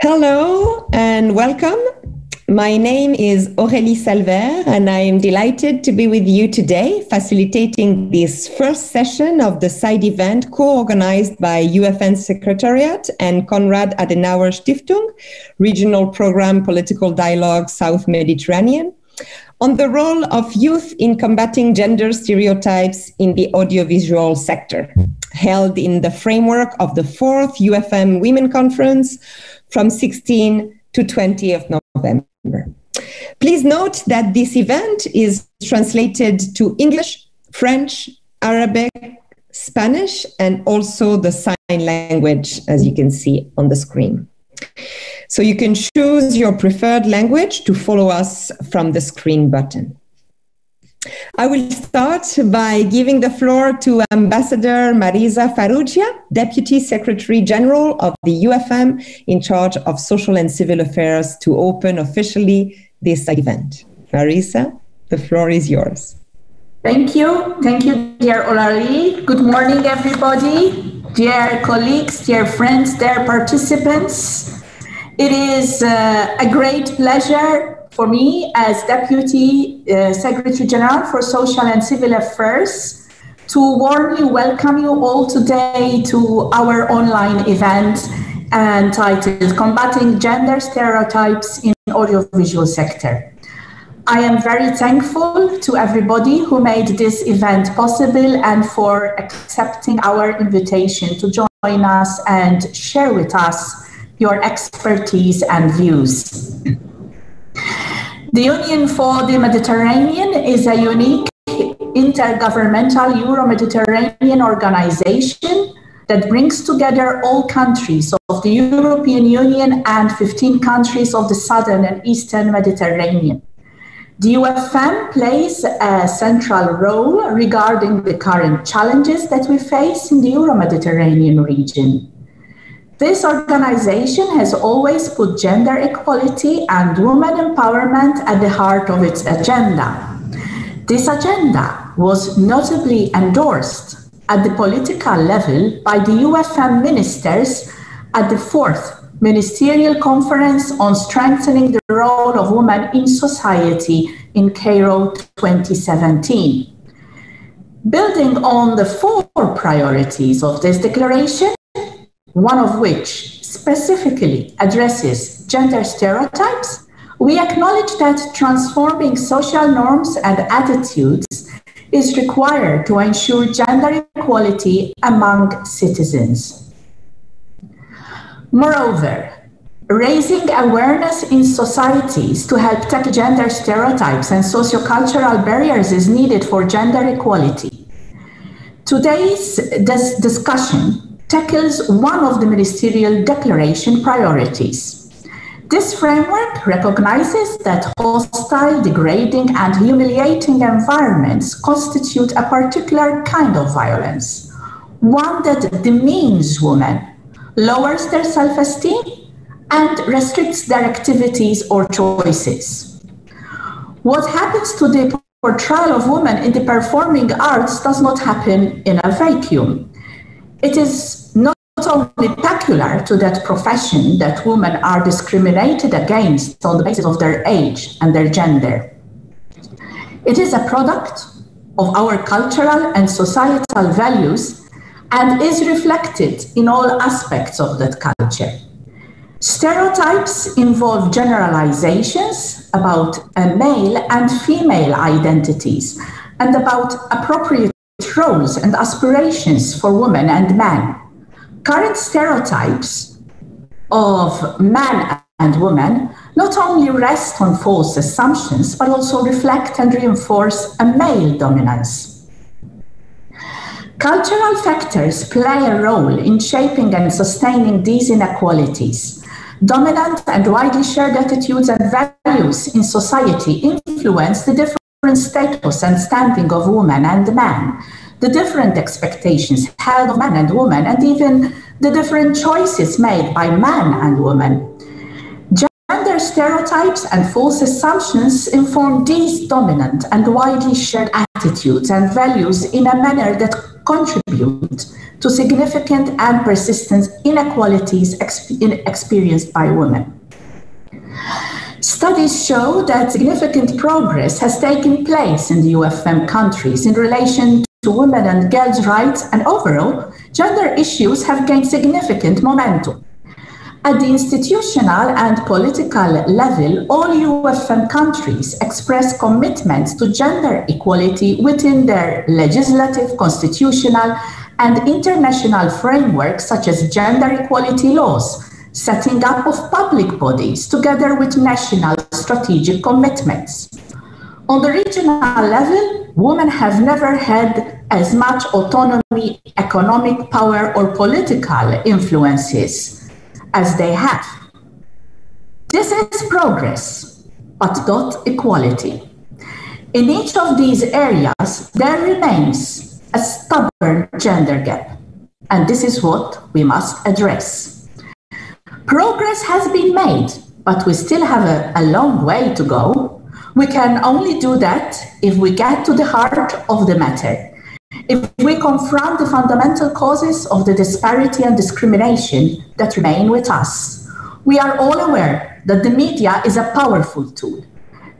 Hello and welcome. My name is Aurélie Salvert and I am delighted to be with you today, facilitating this first session of the side event co-organized by UFN Secretariat and Konrad Adenauer Stiftung, Regional Program Political Dialogue South Mediterranean, on the role of youth in combating gender stereotypes in the audiovisual sector, held in the framework of the 4th UFM Women Conference from 16 to 20 of November. Please note that this event is translated to English, French, Arabic, Spanish, and also the sign language, as you can see on the screen. So you can choose your preferred language to follow us from the screen button. I will start by giving the floor to Ambassador Marisa Farrugia, Deputy Secretary General of the UFM in charge of social and civil affairs, to open officially this event. Marisa, the floor is yours. Thank you. Thank you, dear Aurélie. Good morning, everybody. Dear colleagues, dear friends, dear participants. It is a great pleasure for me as Deputy Secretary General for Social and Civil Affairs to warmly welcome you all today to our online event entitled Combating Gender Stereotypes in Audiovisual Sector. I am very thankful to everybody who made this event possible and for accepting our invitation to join us and share with us your expertise and views. The Union for the Mediterranean is a unique intergovernmental Euro-Mediterranean organization that brings together all countries of the European Union and 15 countries of the Southern and Eastern Mediterranean. The UFM plays a central role regarding the current challenges that we face in the Euro-Mediterranean region. This organization has always put gender equality and women empowerment at the heart of its agenda. This agenda was notably endorsed at the political level by the UFM ministers at the 4th Ministerial Conference on Strengthening the Role of Women in Society in Cairo 2017. Building on the 4 priorities of this declaration, one of which specifically addresses gender stereotypes, we acknowledge that transforming social norms and attitudes is required to ensure gender equality among citizens. Moreover, raising awareness in societies to help tackle gender stereotypes and sociocultural barriers is needed for gender equality. Today's discussion tackles one of the ministerial declaration priorities. This framework recognizes that hostile, degrading, and humiliating environments constitute a particular kind of violence, one that demeans women, lowers their self-esteem, and restricts their activities or choices. What happens to the portrayal of women in the performing arts does not happen in a vacuum. It is not only peculiar to that profession that women are discriminated against on the basis of their age and their gender. It is a product of our cultural and societal values and is reflected in all aspects of that culture. Stereotypes involve generalizations about male and female identities and about appropriate roles and aspirations for women and men. Current stereotypes of men and women not only rest on false assumptions, but also reflect and reinforce a male dominance. Cultural factors play a role in shaping and sustaining these inequalities. Dominant and widely shared attitudes and values in society influence the different status and standing of women and men, the different expectations held of men and women, and even the different choices made by men and women. Gender stereotypes and false assumptions inform these dominant and widely shared attitudes and values in a manner that contribute to significant and persistent inequalities experienced by women. Studies show that significant progress has taken place in the UFM countries in relation to women and girls' rights, and overall, gender issues have gained significant momentum. At the institutional and political level, all UFM countries express commitments to gender equality within their legislative, constitutional, and international frameworks, such as gender equality laws, setting up of public bodies, together with national strategic commitments. On the regional level, women have never had as much autonomy, economic power, or political influences as they have. This is progress, but not equality. In each of these areas, there remains a stubborn gender gap, and this is what we must address. Progress has been made, but we still have a long way to go. We can only do that if we get to the heart of the matter. If we confront the fundamental causes of the disparity and discrimination that remain with us. We are all aware that the media is a powerful tool.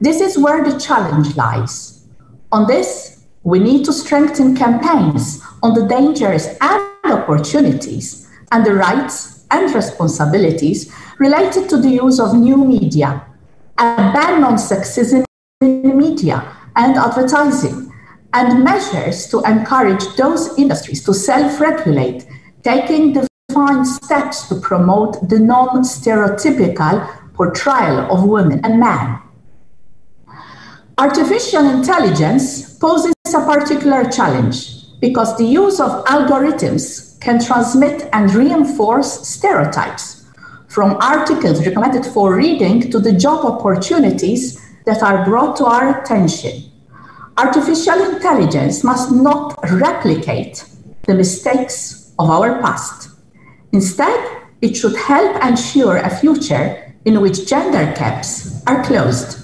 This is where the challenge lies. On this, we need to strengthen campaigns on the dangers and opportunities and the rights and responsibilities related to the use of new media, a ban on sexism in media and advertising, and measures to encourage those industries to self-regulate, taking defined steps to promote the non-stereotypical portrayal of women and men. Artificial intelligence poses a particular challenge because the use of algorithms can transmit and reinforce stereotypes, from articles recommended for reading to the job opportunities that are brought to our attention. Artificial intelligence must not replicate the mistakes of our past. Instead, it should help ensure a future in which gender gaps are closed.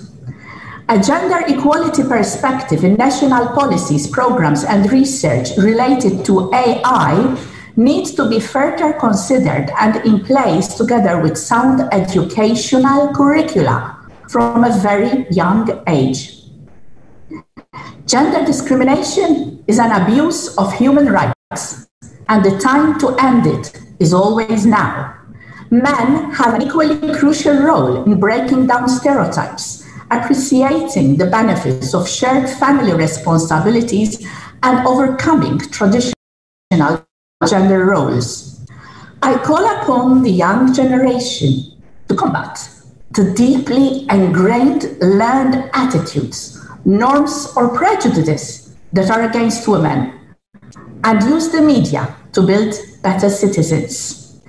A gender equality perspective in national policies, programs, and research related to AI needs to be further considered and in place together with sound educational curricula from a very young age. Gender discrimination is an abuse of human rights, and the time to end it is always now. Men have an equally crucial role in breaking down stereotypes, appreciating the benefits of shared family responsibilities, and overcoming traditional gender roles. I call upon the young generation to combat the deeply ingrained learned attitudes, norms, or prejudices that are against women, and use the media to build better citizens.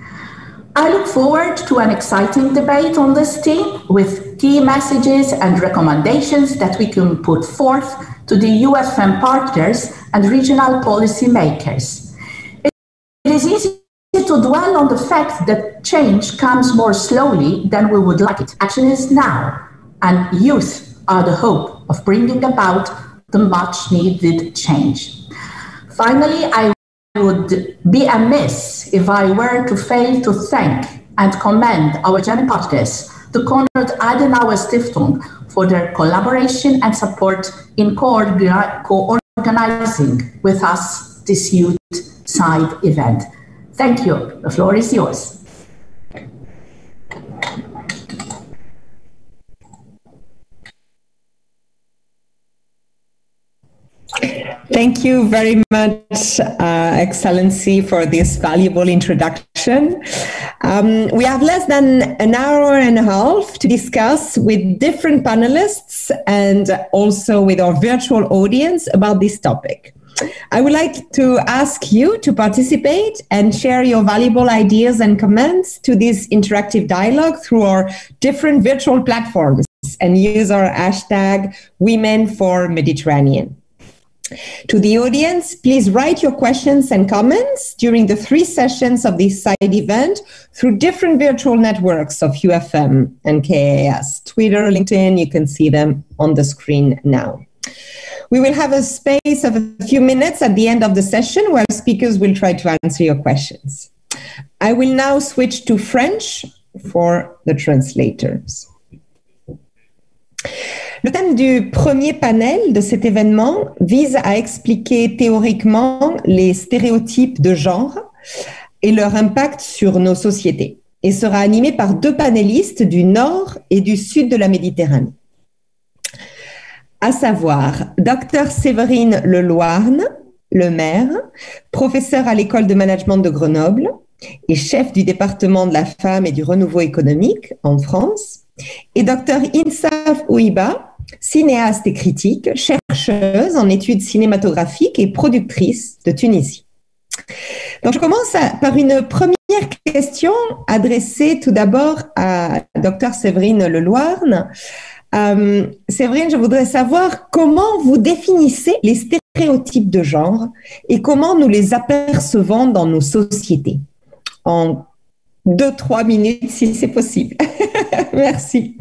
I look forward to an exciting debate on this theme with key messages and recommendations that we can put forth to the UFM partners and regional policy makers. It is easy to dwell on the fact that change comes more slowly than we would like it. Action is now, and youth are the hope of bringing about the much needed change. Finally, I would be amiss if I were to fail to thank and commend our German partners, the Konrad Adenauer Stiftung, for their collaboration and support in co-organizing with us this Youth Side event. Thank you. The floor is yours. Thank you very much, Excellency, for this valuable introduction. We have less than an hour and a half to discuss with different panelists and also with our virtual audience about this topic. I would like to ask you to participate and share your valuable ideas and comments to this interactive dialogue through our different virtual platforms and use our hashtag #WomenForMediterranean. To the audience, please write your questions and comments during the 3 sessions of this side event through different virtual networks of UFM and KAS. Twitter, LinkedIn, you can see them on the screen now. We will have a space of a few minutes at the end of the session where speakers will try to answer your questions. I will now switch to French for the translators. Le thème du premier panel de cet événement vise à expliquer théoriquement les stéréotypes de genre et leur impact sur nos sociétés et sera animé par deux panélistes du nord et du sud de la Méditerranée. À savoir, Dr Séverine Leloirne, le maire, professeur à l'école de management de Grenoble et chef du département de la femme et du renouveau économique en France, et Dr Insaf Ouiba, cinéaste et critique, chercheuse en études cinématographiques et productrice de Tunisie. Donc, je commence par une première question adressée tout d'abord à Dr Séverine Leloirne. Séverine, je voudrais savoir comment vous définissez les stéréotypes de genre et comment nous les apercevons dans nos sociétés. En 2-3 minutes, si c'est possible. Merci.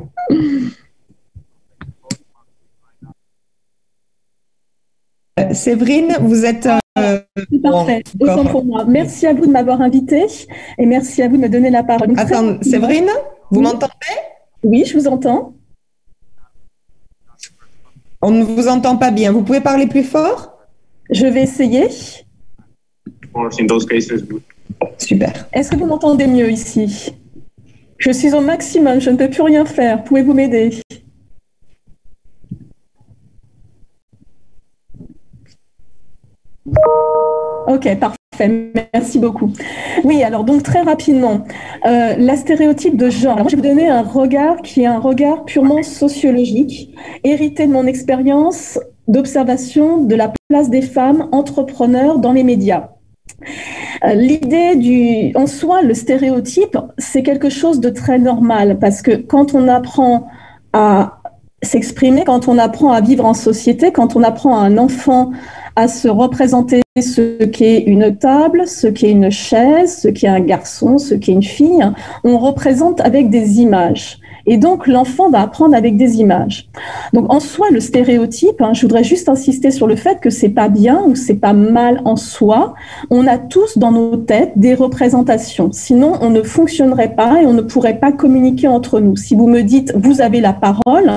Séverine, vous êtes... Parfait, autant pour moi. Merci à vous de m'avoir invitée et merci à vous de me donner la parole. Donc, attends, Séverine, vous m'entendez? Oui, je vous entends. On ne vous entend pas bien. Vous pouvez parler plus fort? Je vais essayer. Super. Est-ce que vous m'entendez mieux ici? Je suis au maximum, je ne peux plus rien faire. Pouvez-vous m'aider? Ok, parfait, merci beaucoup. Oui, alors donc très rapidement, la stéréotype de genre. Alors, je vais vous donner un regard qui est un regard purement sociologique, hérité de mon expérience d'observation de la place des femmes entrepreneurs dans les médias. L'idée en soi, le stéréotype, c'est quelque chose de très normal parce que quand on apprend à s'exprimer, quand on apprend à vivre en société, quand on apprend à un enfant à se représenter ce qu'est une table, ce qu'est une chaise, ce qu'est un garçon, ce qu'est une fille, on représente avec des images. Et donc, l'enfant va apprendre avec des images. Donc, en soi, le stéréotype, je voudrais juste insister sur le fait que c'est pas bien ou c'est pas mal en soi. On a tous dans nos têtes des représentations. Sinon, on ne fonctionnerait pas et on ne pourrait pas communiquer entre nous. Si vous me dites, vous avez la parole,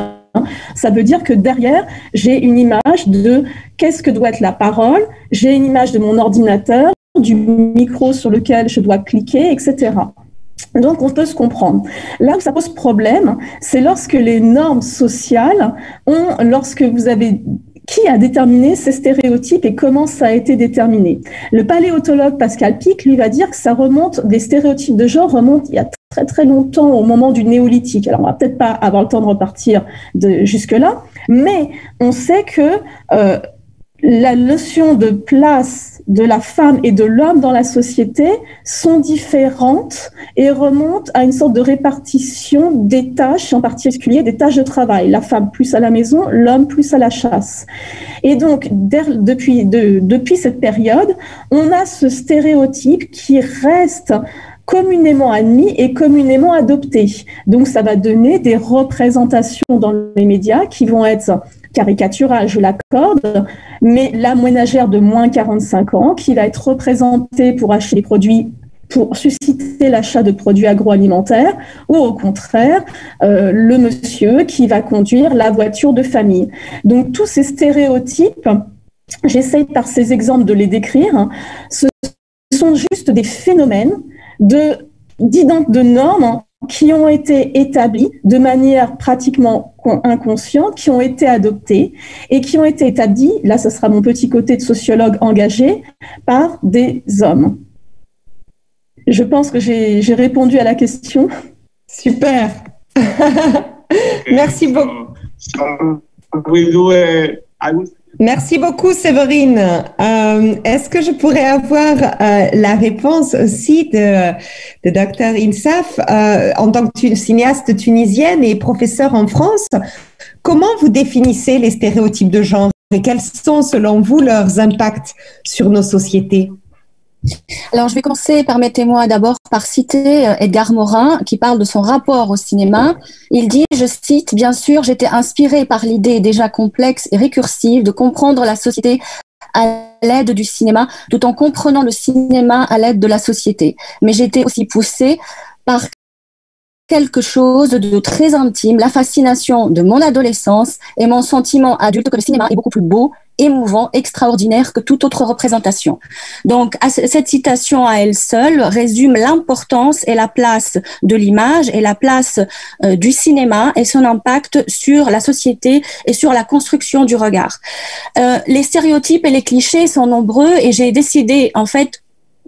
ça veut dire que derrière, j'ai une image de qu'est-ce que doit être la parole, j'ai une image de mon ordinateur, du micro sur lequel je dois cliquer, etc. Donc, on peut se comprendre. Là où ça pose problème, c'est lorsque les normes sociales lorsque vous avez... Qui a déterminé ces stéréotypes et comment ça a été déterminé? Le paléontologue Pascal Pic, lui, va dire que ça remonte, des stéréotypes de genre remontent il y a très très longtemps au moment du néolithique. Alors, on va peut-être pas avoir le temps de repartir jusque-là, mais on sait que la notion de place de la femme et de l'homme dans la société sont différentes et remontent à une sorte de répartition des tâches, en particulier des tâches de travail. La femme plus à la maison, l'homme plus à la chasse. Et donc, depuis cette période, on a ce stéréotype qui reste communément admis et communément adopté. Donc, ça va donner des représentations dans les médias qui vont être caricaturale, je l'accorde, mais la ménagère de moins 45 ans qui va être représentée pour acheter des produits, pour susciter l'achat de produits agroalimentaires, ou au contraire, le monsieur qui va conduire la voiture de famille. Donc, tous ces stéréotypes, j'essaye par ces exemples de les décrire, ce sont juste des phénomènes de normes qui ont été établis de manière pratiquement inconsciente, qui ont été adoptés et qui ont été établis, là ce sera mon petit côté de sociologue engagé, par des hommes. Je pense que j'ai répondu à la question. Super. Merci beaucoup. Merci beaucoup, Séverine. Est-ce que je pourrais avoir la réponse aussi de Dr Insaf en tant que cinéaste tunisienne et professeure en France? Comment vous définissez les stéréotypes de genre et quels sont, selon vous, leurs impacts sur nos sociétés? Alors, je vais commencer, permettez-moi d'abord par citer Edgar Morin, qui parle de son rapport au cinéma. Il dit, je cite, « Bien sûr, j'étais inspiré par l'idée déjà complexe et récursive de comprendre la société à l'aide du cinéma, tout en comprenant le cinéma à l'aide de la société. Mais j'étais aussi poussé par quelque chose de très intime, la fascination de mon adolescence et mon sentiment adulte que le cinéma est beaucoup plus beau, émouvant, extraordinaire que toute autre représentation. » Donc, cette citation à elle seule résume l'importance et la place de l'image et la place du cinéma et son impact sur la société et sur la construction du regard. Les stéréotypes et les clichés sont nombreux et j'ai décidé, en fait,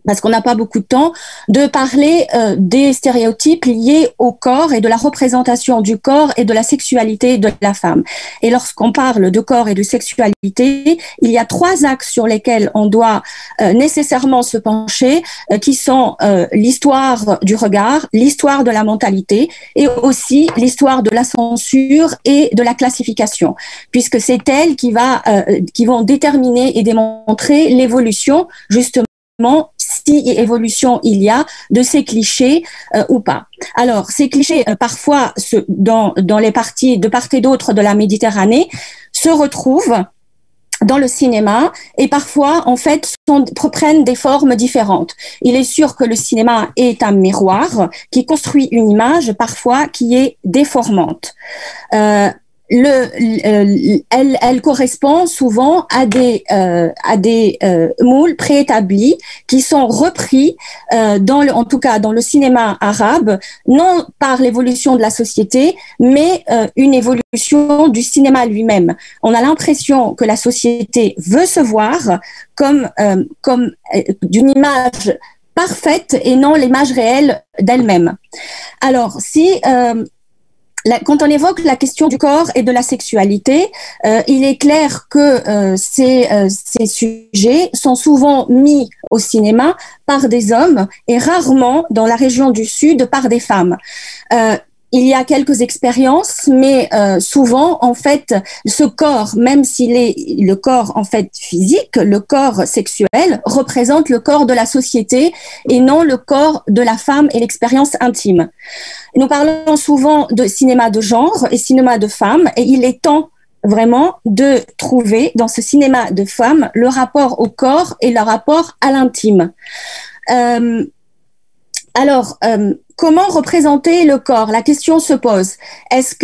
parce qu'on n'a pas beaucoup de temps, de parler des stéréotypes liés au corps et de la représentation du corps et de la sexualité de la femme. Et lorsqu'on parle de corps et de sexualité, il y a 3 axes sur lesquels on doit nécessairement se pencher, qui sont l'histoire du regard, l'histoire de la mentalité et aussi l'histoire de la censure et de la classification, puisque c'est elles qui vont déterminer et démontrer l'évolution, justement, si évolution il y a de ces clichés ou pas. Alors, ces clichés, parfois, dans les parties de part et d'autre de la Méditerranée, se retrouvent dans le cinéma et parfois, en fait, prennent des formes différentes. Il est sûr que le cinéma est un miroir qui construit une image, parfois, qui est déformante. Elle correspond souvent à des moules préétablis qui sont repris en tout cas dans le cinéma arabe, non par l'évolution de la société, mais une évolution du cinéma lui-même. On a l'impression que la société veut se voir comme d'une image parfaite et non l'image réelle d'elle-même. Alors, quand on évoque la question du corps et de la sexualité, il est clair que ces sujets sont souvent mis au cinéma par des hommes et rarement dans la région du Sud par des femmes. Il y a quelques expériences, mais souvent, en fait, ce corps, même s'il est le corps en fait physique, le corps sexuel représente le corps de la société et non le corps de la femme et l'expérience intime. Nous parlons souvent de cinéma de genre et cinéma de femmes, et il est temps vraiment de trouver dans ce cinéma de femmes le rapport au corps et le rapport à l'intime. Comment représenter le corps? La question se pose. Est-ce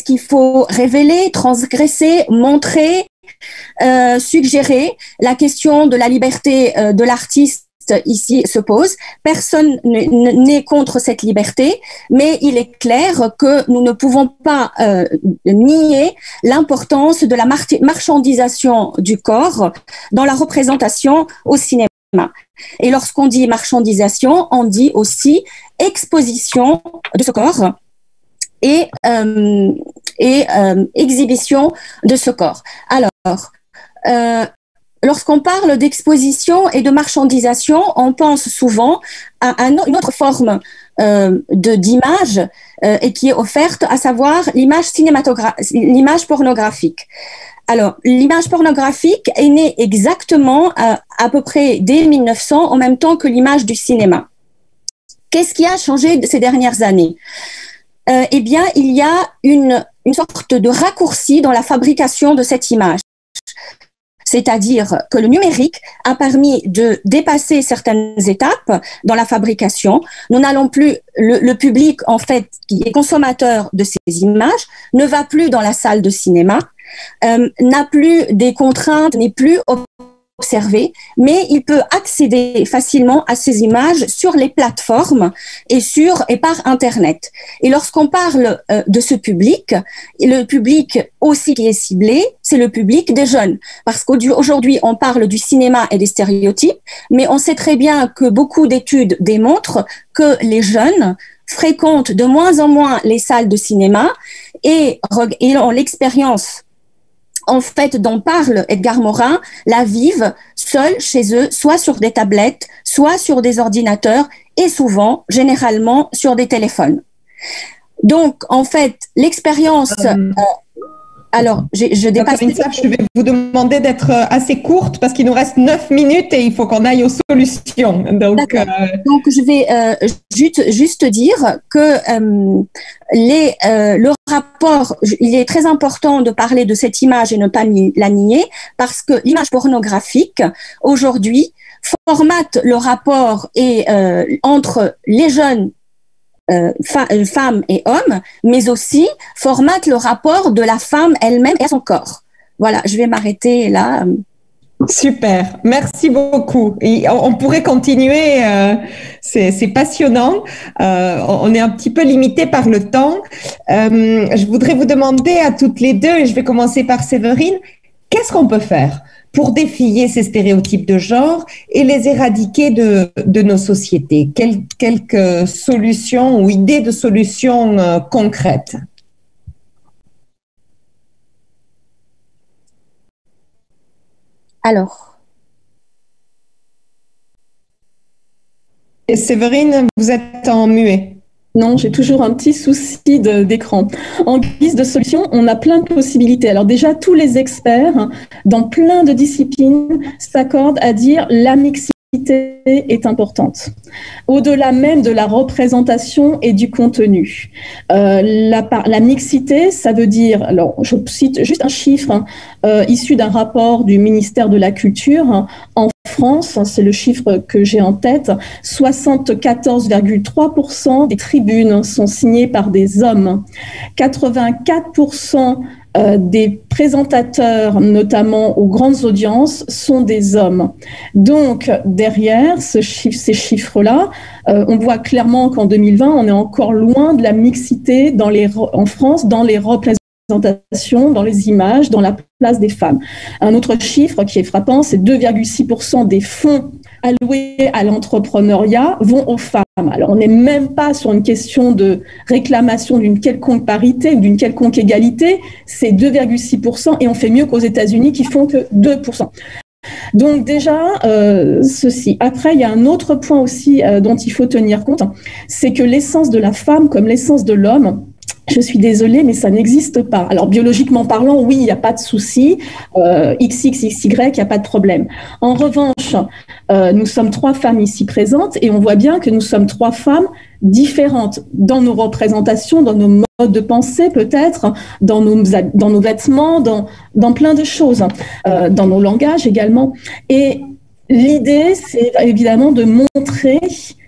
qu'il faut révéler, transgresser, montrer, suggérer? La question de la liberté de l'artiste ici se pose. Personne n'est contre cette liberté, mais il est clair que nous ne pouvons pas nier l'importance de la marchandisation du corps dans la représentation au cinéma. Et lorsqu'on dit marchandisation, on dit aussi exposition de ce corps et exhibition de ce corps. Alors, lorsqu'on parle d'exposition et de marchandisation, on pense souvent à une autre forme d'image et qui est offerte, à savoir l'image pornographique. Alors, l'image pornographique est née exactement à peu près dès 1900, en même temps que l'image du cinéma. Qu'est-ce qui a changé ces dernières années? Eh bien, il y a une sorte de raccourci dans la fabrication de cette image. C'est-à-dire que le numérique a permis de dépasser certaines étapes dans la fabrication. Nous n'allons plus, le public, en fait, qui est consommateur de ces images, ne va plus dans la salle de cinéma, n'a plus des contraintes, n'est plus observé, mais il peut accéder facilement à ces images sur les plateformes et par Internet. Et lorsqu'on parle de ce public, le public aussi qui est ciblé, c'est le public des jeunes. Parce qu'aujourd'hui, on parle du cinéma et des stéréotypes, mais on sait très bien que beaucoup d'études démontrent que les jeunes fréquentent de moins en moins les salles de cinéma et ont l'expérience en fait, dont parle Edgar Morin, la vivent seuls chez eux, soit sur des tablettes, soit sur des ordinateurs et souvent, généralement, sur des téléphones. Donc, en fait, l'expérience... Alors, je dépasse. Je vais vous demander d'être assez courte parce qu'il nous reste 9 minutes et il faut qu'on aille aux solutions. Donc, je vais juste dire que le rapport, il est très important de parler de cette image et ne pas la nier, parce que l'image pornographique, aujourd'hui, formate le rapport entre les jeunes femmes et hommes, mais aussi formate le rapport de la femme elle-même et à son corps. Voilà, je vais m'arrêter là. Super, merci beaucoup. Et on pourrait continuer, c'est passionnant. On est un petit peu limité par le temps. Je voudrais vous demander à toutes les deux, et je vais commencer par Séverine, qu'est-ce qu'on peut faire pour défier ces stéréotypes de genre et les éradiquer de nos sociétés? Quelques solutions ou idées de solutions concrètes? Alors. Et Séverine, vous êtes en muet. Non, j'ai toujours un petit souci d'écran. En guise de solution, on a plein de possibilités. Alors déjà, tous les experts dans plein de disciplines s'accordent à dire la mixité est importante. Au-delà même de la représentation et du contenu. La mixité, ça veut dire, alors je cite juste un chiffre issu d'un rapport du ministère de la Culture. En France, c'est le chiffre que j'ai en tête, 74,3% des tribunes sont signées par des hommes. 84% des présentateurs, notamment aux grandes audiences, sont des hommes. Donc, derrière ces chiffres-là, on voit clairement qu'en 2020, on est encore loin de la mixité en France dans les représentations, dans les images, dans la place des femmes. Un autre chiffre qui est frappant, c'est 2,6% des fonds alloués à l'entrepreneuriat vont aux femmes. Alors, on n'est même pas sur une question de réclamation d'une quelconque parité ou d'une quelconque égalité, c'est 2,6% et on fait mieux qu'aux États-Unis qui font que 2%. Donc déjà, ceci. Après, il y a un autre point aussi dont il faut tenir compte, c'est que l'essence de la femme comme l'essence de l'homme, je suis désolée, mais ça n'existe pas. Alors, biologiquement parlant, oui, il n'y a pas de souci. XXXY, il n'y a pas de problème. En revanche, nous sommes 3 femmes ici présentes et on voit bien que nous sommes 3 femmes différentes dans nos représentations, dans nos modes de pensée peut-être, dans nos vêtements, dans plein de choses, dans nos langages également. Et l'idée, c'est évidemment de montrer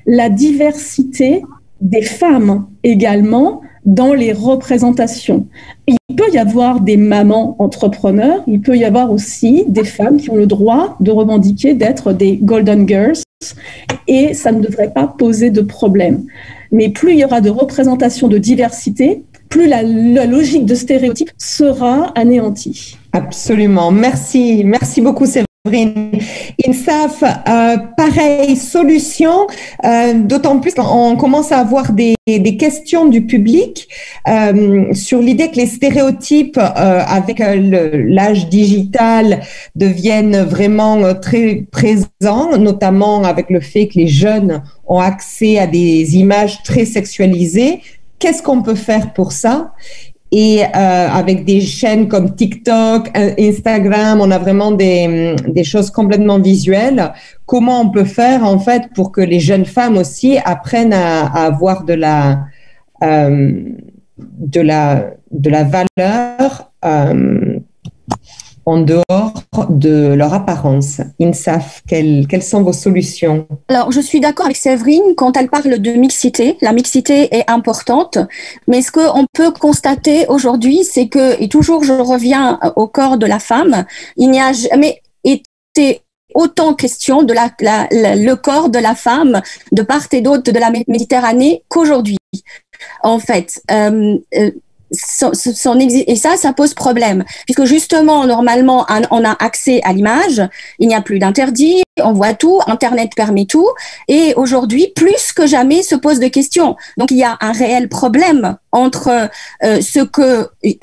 la diversité des femmes également dans les représentations. Il peut y avoir des mamans entrepreneurs, il peut y avoir aussi des femmes qui ont le droit de revendiquer d'être des Golden Girls et ça ne devrait pas poser de problème. Mais plus il y aura de représentation de diversité, plus la logique de stéréotype sera anéantie. Absolument. Merci beaucoup Séverine. INSAF, pareil, solution, d'autant plus qu'on commence à avoir des questions du public sur l'idée que les stéréotypes avec l'âge digital deviennent vraiment très présents, notamment avec le fait que les jeunes ont accès à des images très sexualisées. Qu'est-ce qu'on peut faire pour ça ? Et avec des chaînes comme TikTok, Instagram, on a vraiment des choses complètement visuelles. Comment on peut faire en fait pour que les jeunes femmes aussi apprennent à avoir de la valeur en dehors de leur apparence? INSAF, quelles sont vos solutions? Alors, je suis d'accord avec Séverine quand elle parle de mixité. La mixité est importante, mais ce qu'on peut constater aujourd'hui, c'est que, et toujours je reviens au corps de la femme, il n'y a jamais été autant question de le corps de la femme de part et d'autre de la Méditerranée qu'aujourd'hui. En fait, et ça pose problème, puisque justement, normalement, on a accès à l'image, il n'y a plus d'interdit, on voit tout, Internet permet tout, et aujourd'hui, plus que jamais, se pose de questions. Donc, il y a un réel problème entre ce que est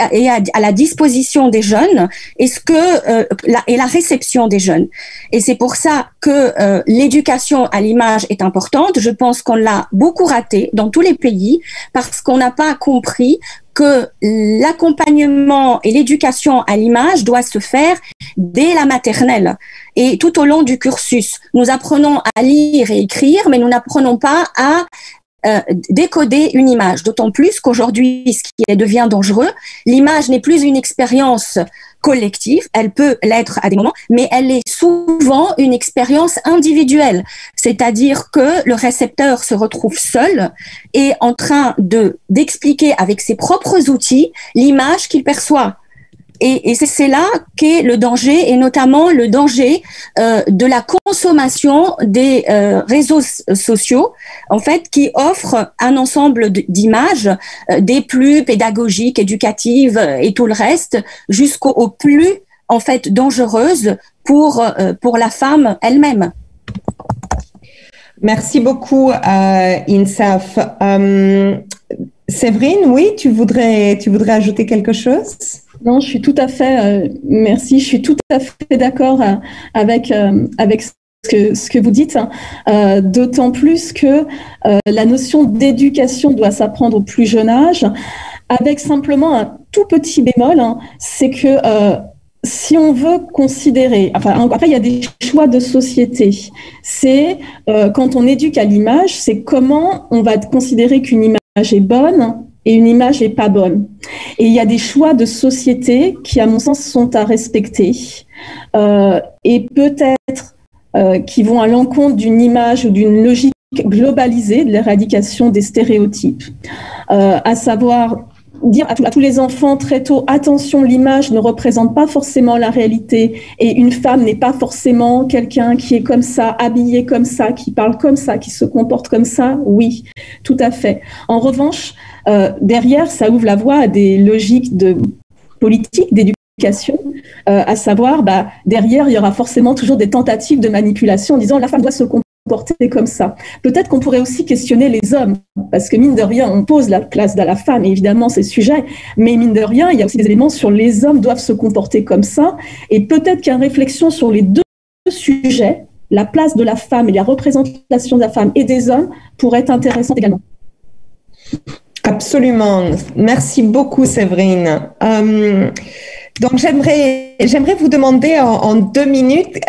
à la disposition des jeunes et la réception des jeunes. Et c'est pour ça que l'éducation à l'image est importante. Je pense qu'on l'a beaucoup raté dans tous les pays parce qu'on n'a pas compris que l'accompagnement et l'éducation à l'image doit se faire dès la maternelle et tout au long du cursus. Nous apprenons à lire et écrire, mais nous n'apprenons pas à décoder une image, d'autant plus qu'aujourd'hui, ce qui devient dangereux, l'image n'est plus une expérience collective, elle peut l'être à des moments, mais elle est souvent une expérience individuelle, c'est-à-dire que le récepteur se retrouve seul et en train d'expliquer avec ses propres outils l'image qu'il perçoit. Et c'est là qu'est le danger, et notamment le danger de la consommation des réseaux sociaux, en fait, qui offrent un ensemble d'images, des plus pédagogiques, éducatives et tout le reste, jusqu'aux plus, en fait, dangereuses pour la femme elle-même. Merci beaucoup, Insaf. Séverine, oui, tu voudrais ajouter quelque chose? Non, je suis tout à fait, merci, je suis tout à fait d'accord avec ce que vous dites, d'autant plus que la notion d'éducation doit s'apprendre au plus jeune âge, avec simplement un tout petit bémol, c'est que si on veut considérer, enfin après il y a des choix de société, c'est quand on éduque à l'image, c'est comment on va considérer qu'une image est bonne et une image n'est pas bonne. Et il y a des choix de société qui, à mon sens, sont à respecter et peut-être qui vont à l'encontre d'une image ou d'une logique globalisée de l'éradication des stéréotypes. À savoir dire à tous les enfants très tôt, attention, l'image ne représente pas forcément la réalité et une femme n'est pas forcément quelqu'un qui est comme ça, habillé comme ça, qui parle comme ça, qui se comporte comme ça. Oui, tout à fait. En revanche, derrière, ça ouvre la voie à des logiques de politique, d'éducation, à savoir, derrière, il y aura forcément toujours des tentatives de manipulation en disant la femme doit se comporter comme ça. Peut-être qu'on pourrait aussi questionner les hommes, parce que mine de rien, on pose la place de la femme, et évidemment, c'est le sujet, mais mine de rien, il y a aussi des éléments sur les hommes doivent se comporter comme ça, et peut-être qu'une réflexion sur les deux sujets, la place de la femme et la représentation de la femme et des hommes, pourrait être intéressante également. Absolument. Merci beaucoup, Séverine. Donc, j'aimerais vous demander en 2 minutes,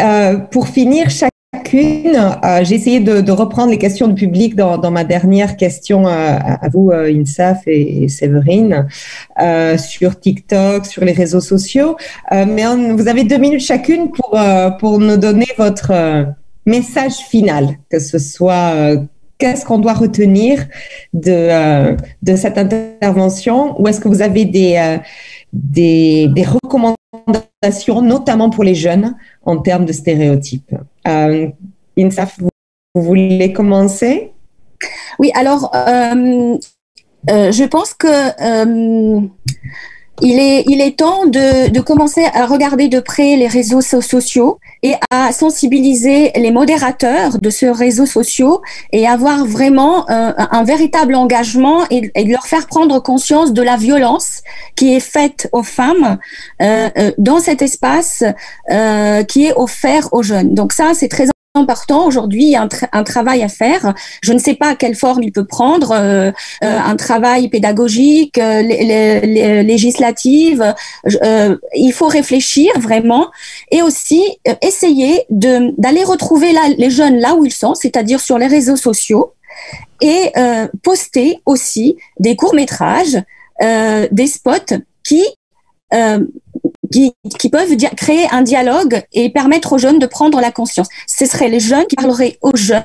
pour finir chacune, j'ai essayé de reprendre les questions du public dans ma dernière question à vous, Insaf et Séverine, sur TikTok, sur les réseaux sociaux. Mais vous avez 2 minutes chacune pour nous donner votre message final, que ce soit qu'est-ce qu'on doit retenir de cette intervention, ou est-ce que vous avez des recommandations, notamment pour les jeunes, en termes de stéréotypes. Insaf, vous voulez commencer? Oui, alors, je pense que il est temps de commencer à regarder de près les réseaux sociaux et à sensibiliser les modérateurs de ces réseaux sociaux et avoir vraiment un véritable engagement et de leur faire prendre conscience de la violence qui est faite aux femmes dans cet espace qui est offert aux jeunes. Donc ça, c'est très important. Aujourd'hui, il y a un travail à faire. Je ne sais pas quelle forme il peut prendre, un travail pédagogique, législatif. Il faut réfléchir vraiment et aussi essayer d'aller retrouver les jeunes là où ils sont, c'est-à-dire sur les réseaux sociaux, et poster aussi des courts-métrages, des spots qui peuvent créer un dialogue et permettre aux jeunes de prendre la conscience. Ce seraient les jeunes qui parleraient aux jeunes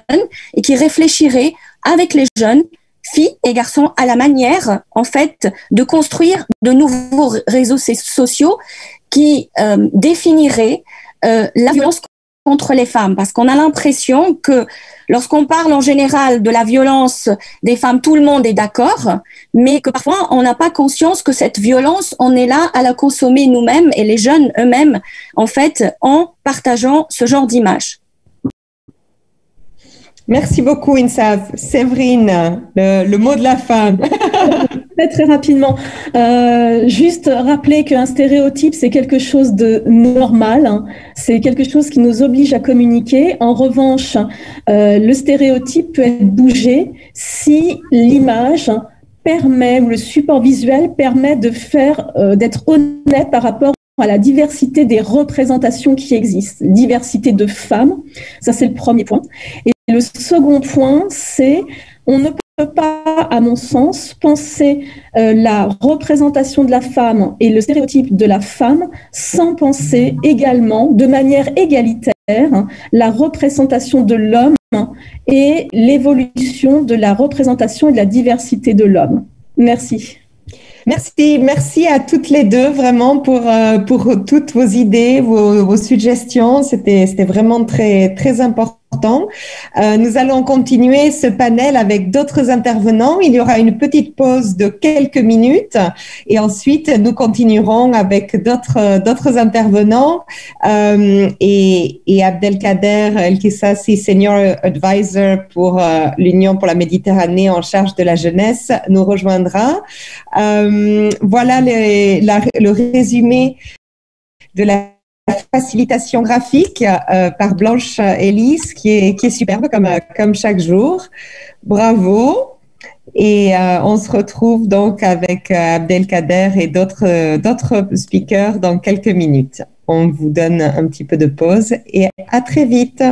et qui réfléchiraient avec les jeunes, filles et garçons, à la manière, en fait, de construire de nouveaux réseaux sociaux qui définiraient la violence contre les femmes, parce qu'on a l'impression que lorsqu'on parle en général de la violence des femmes, tout le monde est d'accord, mais que parfois on n'a pas conscience que cette violence, on est là à la consommer nous-mêmes et les jeunes eux-mêmes, en fait, en partageant ce genre d'images. Merci beaucoup, Insaf. Séverine, le mot de la fin. Très rapidement, juste rappeler qu'un stéréotype, c'est quelque chose de normal, hein. C'est quelque chose qui nous oblige à communiquer. En revanche, le stéréotype peut être bougé si l'image permet, ou le support visuel permet de faire, d'être honnête par rapport à la diversité des représentations qui existent, diversité de femmes, ça c'est le premier point. Et le second point, c'est on ne peut pas, à mon sens, penser la représentation de la femme et le stéréotype de la femme sans penser également, de manière égalitaire, la représentation de l'homme et l'évolution de la représentation et de la diversité de l'homme. Merci. Merci à toutes les deux vraiment pour toutes vos idées, vos suggestions. C'était vraiment très important. Nous allons continuer ce panel avec d'autres intervenants. Il y aura une petite pause de quelques minutes et ensuite nous continuerons avec d'autres intervenants et Abdelkader El-Kissassi, Senior Advisor pour l'Union pour la Méditerranée en charge de la jeunesse, nous rejoindra. Voilà le résumé de la facilitation graphique par Blanche Ellis qui est superbe comme chaque jour. Bravo. Et on se retrouve donc avec Abdelkader et d'autres speakers dans quelques minutes. On vous donne un petit peu de pause et à très vite.